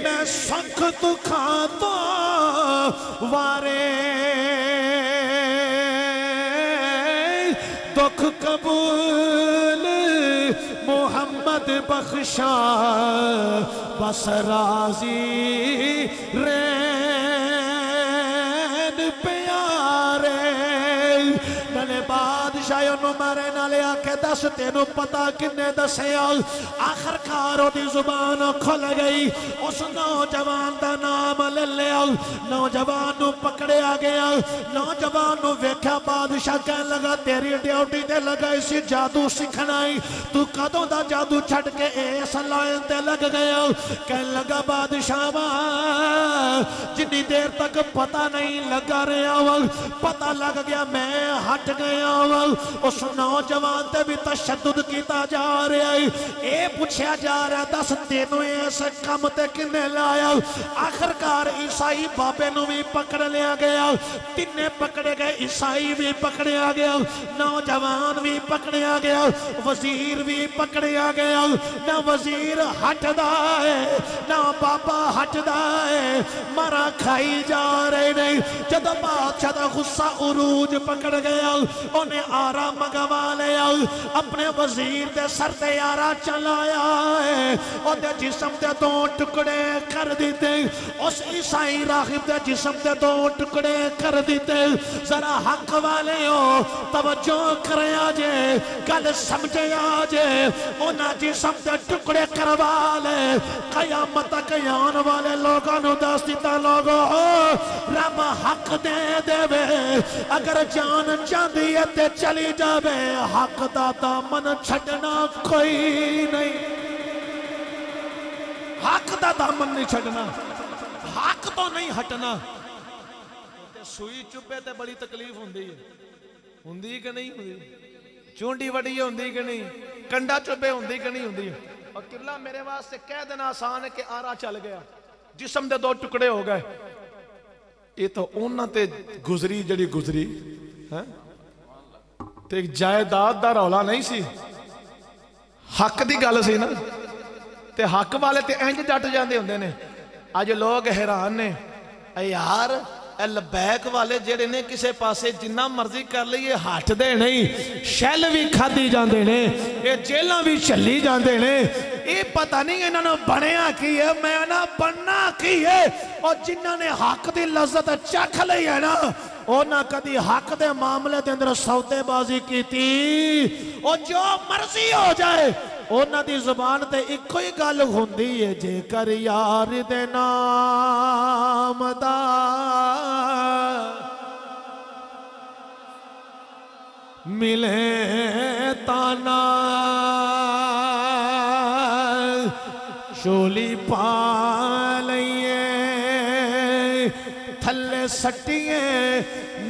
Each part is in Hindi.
मैं सख्त खातो वारे दुख कबूल मोहम्मद बख्शा बस राजी रैन प्यारे नले बादशाह ओनू मारे नाले आके दस तेनू पता किन्ने दसिया आखिरकार ओदी जुबान खुल गई उस नौजवान दा नाम ले लिया नौजवान नू पकड़िया गया नौजवान नू वेख्या बादशाह कहन लगा तेरी ड्यूटी ते लगा इसी जादू सीखना ही तू कदों दा जादू छड़ के इस लाइन ते लग गया कहन लगा बादशाह जिन्नी देर तक पता नहीं लगा रहा पता लग गया मैं हट गया उस नौजवान ते भी तशद्दुद किया जा रहा है ये पूछा जा रहा दस तेनू इस काम ते किन्ने लाया आखिरकार ईसाई बाबे नू भी पकड़ लिया गया तिन्ने पकड़े गए ईसाई भी पकड़िया गया नौजवान भी पकड़िया गया वजीर भी पकड़िया गया ना वजीर हटदा है ना बाबा हटदा है मारा खाई जा रहे नहीं जब बादशाह दा गुस्सा उरूज पकड़ गया उन्हें आरा मंगवा लिया अपने वजीर दे सर ते आरा चलाया है ओदे जिस्म दे दो टुकड़े कर दिते उस ईसाई राहिब दे जिस्म दे दो टुकड़े कर दिते जरा हक वाले हो तवज्जो करया जे गल समझया जे उन्हां जिस्म दे टुकड़े करवा ले कयामत तक आने वाले लोगों नूं दस दिता लोगो रब हक दे देवे अगर जान चाहती है ते चली जावे हक दा दामन छड़ना कोई नहीं हक दा दामन नहीं छड़ना हक तो नहीं हटना सुई चुभे ते बड़ी तकलीफ हुंदी कि नहीं हुंदी चूंडी वड़ी हुंदी कि नहीं कंडा चुभे हुंदी कि नहीं हुंदी और किला मेरे वास्ते कह देना आसान है कि आरा चल गया जिस्म दे दो टुकड़े हो गए ये तो उन्हां ते गुजरी जड़ी गुजरी है ते जायदाद दा रौला नहीं सी हक दी गल सी ना ते हक वाले ते इंज जट जांदे हुंदे ने अज लोग हैरान ने यार लबैक वाले जेड़े ने किसी पासे जिन्ना मर्जी कर लीए हटदे नहीं शैल भी खाधी जांदे ने ये जेलां भी झल्ली जांदे ने ये पता नहीं इन्होंने बनया की है मैं ना बनना की है और जिन्हों ने हक की लज्जत चख ली है ना उन्हें कभी हक के मामले के अंदर सौदेबाजी की और जो मर्जी हो जाए उन्हां दी जुबान ते इको ही गल हुंदी है जेकर यार दे नाम दा मिले ताना चोली पा लइए थल्ले सट्टिए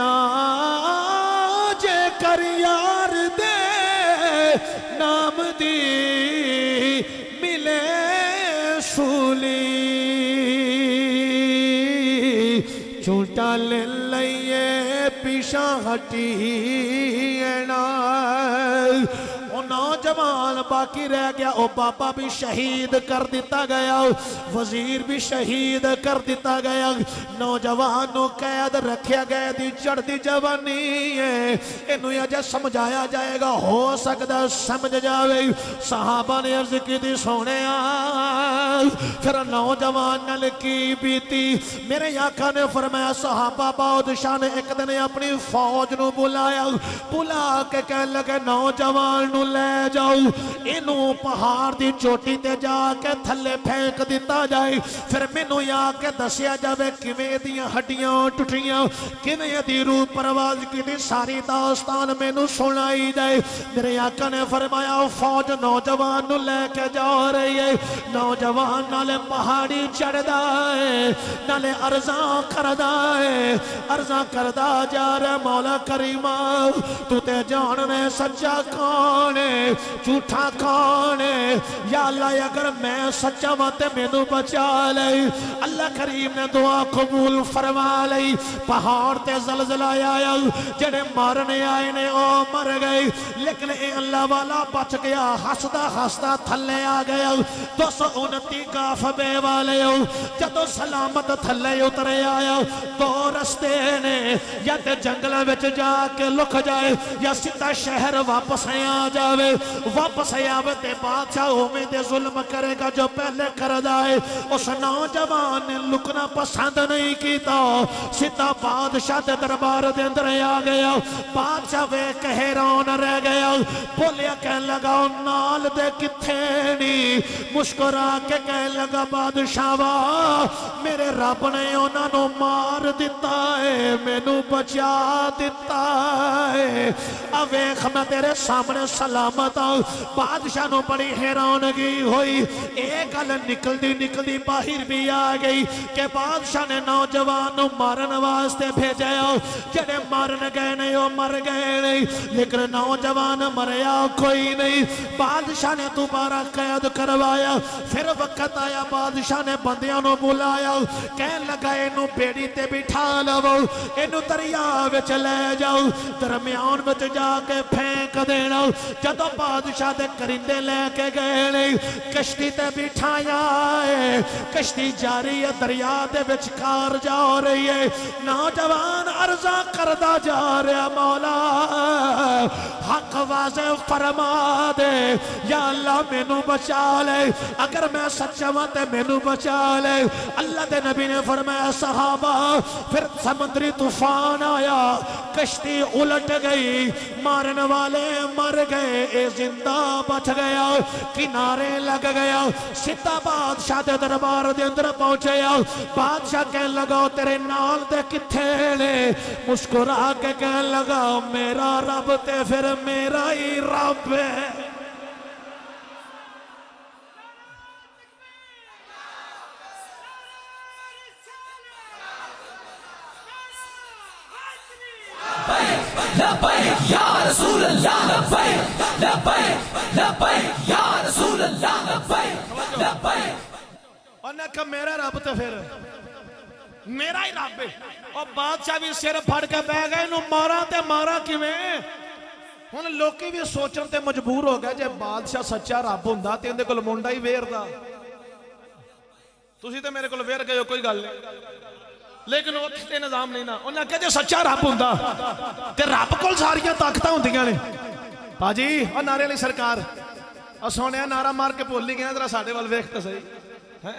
ना जेकर यार दे नाम दी मिले सूली झूठा ले लइए पीछा हटी ना नौजवान बाकी रह गया ओ बाबा भी शहीद कर दिता गया वजीर भी शहीद कर दिता गया नौजवान को कैद रखा गया दी चढ़ती जवानी है इनू अजे समझाया जाएगा हो सकता समझ जावे सहाबा ने अर्ज की सोने फिर नौजवान नल की बीती मेरे आका ने फरमाया सहाबा बादशाह ने एक दिन अपनी फौज को बुलाया बुला के कह लगे नौजवान ले जाओ इनू पहाड़ की चोटी ते जाके थले फेंक दिता जाए फिर मैनू आके दसिया जाए किवें दियां हड्डियां टुटियां किवें दी रूह परवाज की सारी दास्तान मैनू सुनाई जाए मेरे आका ने फरमाया फौज नौजवान नू लेके जा रही है नौजवान नाले पहाड़ी चढ़दा है नाले अर्जा करदा जा रहा मौला करीमा तू ते जानने सच्चा कौन है झूठा कौन है? या अल्लाह अगर मैं सच्चा वा ते मैनू बचा ले। अल्लाह करीम ने दुआ कबूल फरमा ली। पहाड़ ते ज़लज़ला आया, जेड़े मारने आए ने ओ मर गए, लेकिन अल्लाह वाला बच गया, हसदा हसदा थले आ गया। 229 काफबे वाले जदों सलामत थले उतरे आया, दो रस्ते ने, या ते जंगलों में जाके लुक जाए या सीधा शहर वापस आ जाए। वापस आवे ते बादशाह उम्मीद जुल्म करेगा जो पहले करदा है। उस नौजवान ने लुकना पसंद नहीं किया, सीधा बादशाह के दरबार के अंदर आ गया। बादशाह वे हैरान रह गया, बोलिया कह लगा नाल दे किथे नी, मुस्कुरा के कह लगा बादशाह वाह मेरे रब ने उन्होंने मार दिता है, मैनू बचा दिता है। अब वेख मैं तेरे सामने सलामत आऊं। बादशाह को बड़ी हैरानगी हुई, एक गल निकलती निकलती बाहर भी आ गई कि बादशाह ने नौजवान मारन वास्ते भेजा, जेडे मारन गए नहीं वो मर गए नहीं, लेकिन नौजवान मरया कोई नहीं। बादशाह ने दोबारा कैद करवाया। फिर वक्त आया, बादशाह ने बंदियां को बुलाया, कह लगा इनू बेड़ी ते बिठा लवो, इनू दरिया विच ले जाओ, दरम्यान विच जाके फेंक देना। जदों बादशाह दे करिंदे लेके गए नहीं, कश्ती ते बिठाया है, कश्ती जारी है, दरिया दे विचकार जा रही है। नौजवान अर्जा करदा जा रहा, मौला हक वाज़े फरमा दे, या अल्लाह मैनू बचा ले, अगर मैं सच्चा वा ते मैनू बचा ले। अल्लाह के नबी ने फरमाया सहाबा, फिर समुद्री तूफान आया, कश्ती उलट गई, मारने वाले मर गए, ए जिंदा बच गया, किनारे लग गया। सीधा बादशाह के दरबार के अंदर पहुंचे। बादशाह कह लगा तेरे नाल दे किथे ने, मुस्कुरा के कह लगा मेरा रब ते फिर मेरा ही रब है। लब्बैक या रसूल अल्लाह, लब्बैक लब्बैक लब्बैक या रसूल अल्लाह, लब्बैक लब्बैक। उन्हें कहा मेरा रब तो फिर मेरा ही रब है। और बादशाह भी सिर फड़ के बह गए, इनू मारा ते मारा किवें। हुण लोकी भी सोचण ते मजबूर हो गए, जे बादशाह सच्चा रब हुंदा ते इहदे कोल मुंडा ही वेरदा। तुसीं ते मेरे कोल वेर गए हो, कोई गल नहीं, लेकिन उत्थे निजाम नहीं ना। उन्हें कहा जे सच्चा रब हुंदा ते रब कोल सारियां ताकतां हुंदियां ने। भाजी और नारे वाली सरकार और सोने नारा मार के भुल ही गया, जरा साडे वाल वेख तो सही है।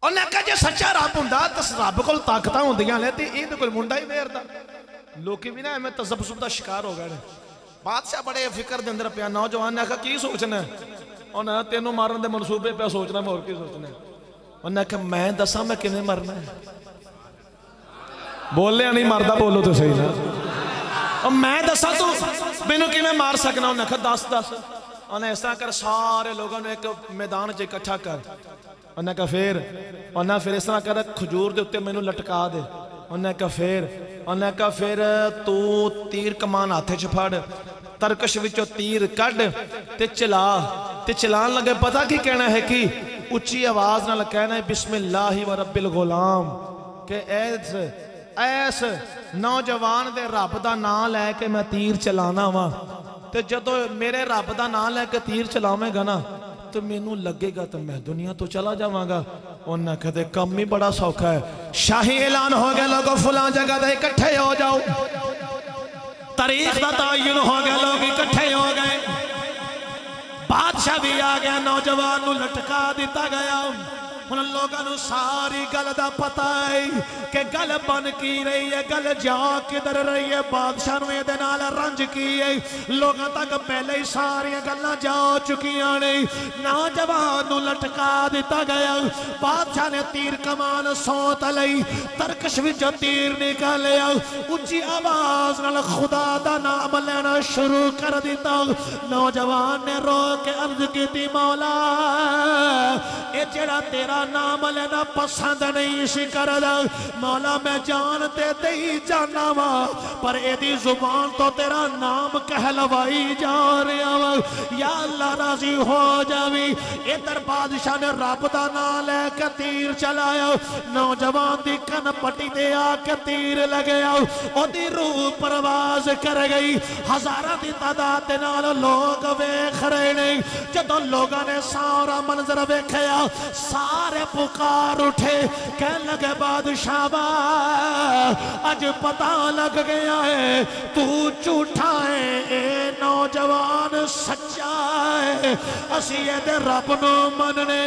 उन्हें कहा जे सच्चा रब हुंदा ते रब कोल ताकतां हुंदियां ने ते इहदे कोल मुंडा ही वेरदा। लोकी भी ना एवें तसब्बुब दा शिकार हो गए। बादशाह बड़े फिक्र दे अंदर पिया। नौजवान ने आखा की सोचना, उन्हें तेनों मारन दे मनसूबे पे सोचना, मैं होर की सोचना। उन्हें कहा मैं दसा मैं किवें मरना है। बोलिया नहीं मरदा, बोलो तो सही ना। और मैं दसा तू मैनू किवें मार सकना। उन्हें कहा दस दस। उन्हें इस तरह कर सारे लोगों ने एक मैदान च इकट्ठा कर। उन्हें कहा फिर इस तरह कर खजूर के उत्ते मैनू लटका दे। उन्हें कहा फिर तू तीर कमान हाथे च फड़, तरकश विचों तीर कढ़ ते चलान लगे। पता की कहना है कि उच्ची आवाज नाल कहना है बिस्मिल्लाहि व रब्बिल गुलाम, के ऐस नौजवान दे रब दा नाम लैके मैं तीर चलाना वा, ते जदों मेरे रब दा नाम लैके तीर चलावेगा ना तो मैनू लगेगा तो मैं दुनिया तो चला जावांगा। उन्हें कहते कम ही बड़ा सौखा है। शाही ऐलान हो गया, लोगों फुलां जगह ते इकट्ठे हो जाओ, तारीख का तयन हो गया, लोग इकट्ठे हो गए। बादशाह भी आ गया, नौजवान को लटका दिता गया। हुण लोगों सारी गल का पता है कि गल बन की रही है, गल जा किधर रही है, बादशाह नूं इहदे नाल रंज की है। लोगों तक पहले ही सारियां गल्लां जा चुकियां ने। नौजवान नूं लटका दिता गया। बादशाह ने तीर कमान सौंत लई, तरकश विचों तीर निकालिया, उच्ची आवाज नाल खुदा दा नाम नाम लेना शुरू कर दिता। नौजवान ने रो के अर्ज की मौला ये जेड़ा तेरा नाम लेना पसंद नहीं सी करदा मौला मैं जानते ते ही जाना वा पर एदी जुबान तो तेरा नाम कहलवाई जा रहा वा या अल्लाह राजी हो जावी। इधर बादशाह ने रब दा नाम लेके तीर चलाया नौजवान दी कन पट्टी दे आके तीर लगया ओदी रूह परवाज कर गई। हजारां दी तादाद दे नाल लोग वेख रहे ने जदों लोगों ने सारा मंजर वेखया सारे पुकार उठे कह लगे बादशाह अज पता लग गया है तू झूठा है ए नौजवान सच्चा है। असी ये रब नू मनने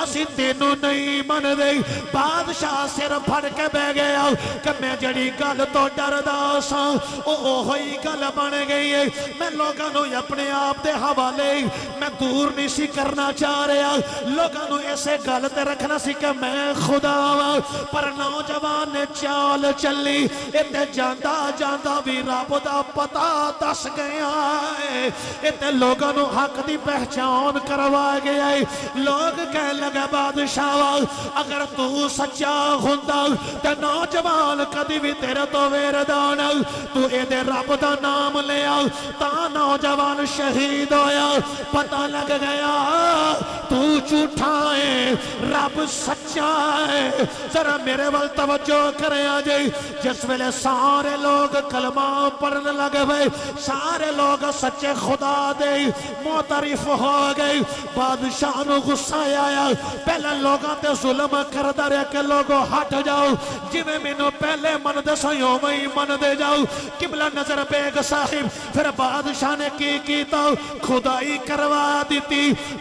असी तेनू नहीं मनदे। बादशाह सिर फड़ के बह गया कि मैं जड़ी गल तो डरदा सा ओही गल बन गई है। मैं लोगों नू अपने आप दे हवाले मैं दूर नहीं सी करना चाह रहा लोगों नू इसे गल ते रखना सी कि मैं खुदा वा पर नौजवान ने चाल चली इते जांदा जांदा भी रब दा पता दस गया है। इते लोगों नू हक दी पहचान करवा गया है। लोग कह लगे बादशाह अगर तू सच्चा हुंदा ते नौजवान कदी भी तेरे तो वेरदा ना तू एदे रब दा नाम लिया ता नौजवान शहीद होया। पता लग गया तू झूठा है रब सच्चा है। जरा मेरे वाल तवज्जो करे जी जिस वेले सारे लोग कलमा पढ़ने लगे हुए सारे लोग सच्चे खुदा दे मोतरिफ हो गए। बादशाह नू गुस्सा आया पहले लोगों ते जुल्म करदा रहा कि लोगों हट जाओ जिवें मैनू पहले मनदे सो उवें ही मनदे जाओ। किबला नजर बेग साहिब फिर बादशाह ने की कीता खुदाई करवा दी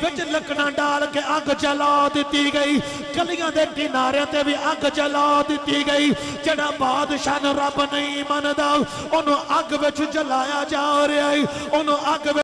विच लकड़ा डाल के अग जला दी गई। गलियां दे किनारे ते भी अग जला दी गई। जड़ा बादशाह नू रब नहीं मनदा ओनू अग विच जलाया जा रहा है ओनू अग